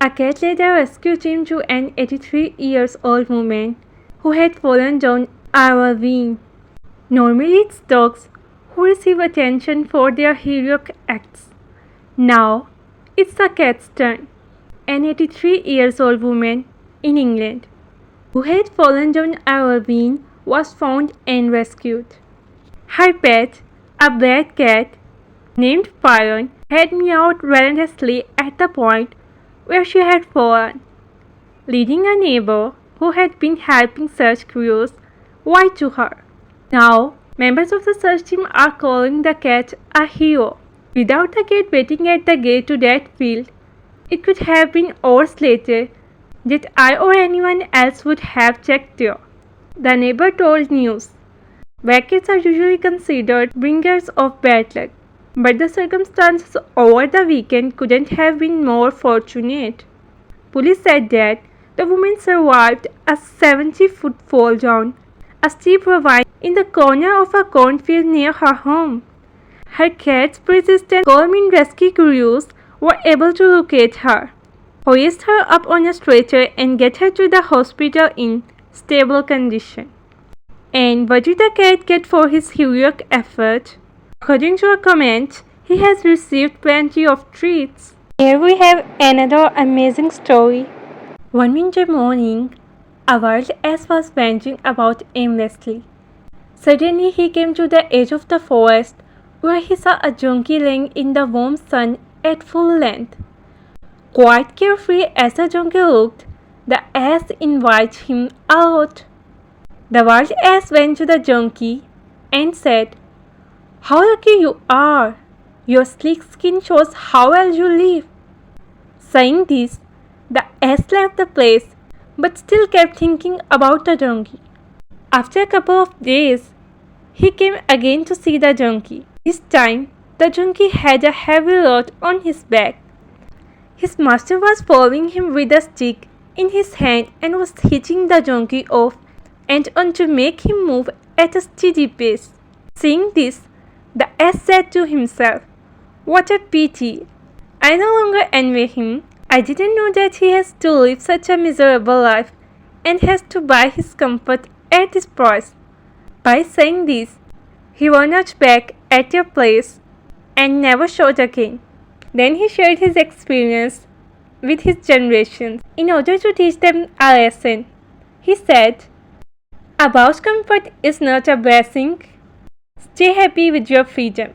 A cat led a rescue team to an 83-year-old woman who had fallen down a ravine. Normally it's dogs who receive attention for their heroic acts. Now it's the cat's turn. An 83-year-old woman in England who had fallen down a ravine was found and rescued. Her pet, a black cat named Fionn, had meowed relentlessly at the point where she had fallen, leading a neighbor who had been helping search crews wide to her. Now, members of the search team are calling the cat a hero. Without the cat waiting at the gate to that field, it could have been hours later that I or anyone else would have checked there. The neighbor told news. Black cats are usually considered bringers of bad luck, but the circumstances over the weekend couldn't have been more fortunate. Police said that the woman survived a 70-foot fall down a steep ravine in the corner of a cornfield near her home. Her cat's persistent calming rescue crews were able to locate her, hoist her up on a stretcher and get her to the hospital in stable condition. And what did the cat get for his heroic effort? According to a comment, he has received plenty of treats. Here we have another amazing story. One winter morning, a wild ass was wandering about aimlessly. Suddenly he came to the edge of the forest where he saw a donkey laying in the warm sun at full length. Quite carefree as the donkey looked, the ass invited him out. The wild ass went to the donkey and said, "How lucky you are! Your sleek skin shows how well you live." Saying this, the ass left the place but still kept thinking about the donkey. After a couple of days, he came again to see the donkey. This time, the donkey had a heavy load on his back. His master was following him with a stick in his hand and was hitching the donkey off and on to make him move at a steady pace. Seeing this, the ass said to himself, "What a pity! I no longer envy him. I didn't know that he has to live such a miserable life and has to buy his comfort at this price." By saying this, he ran out back at their place and never showed again. Then he shared his experience with his generations in order to teach them a lesson. He said, "About comfort is not a blessing. Stay happy with your freedom."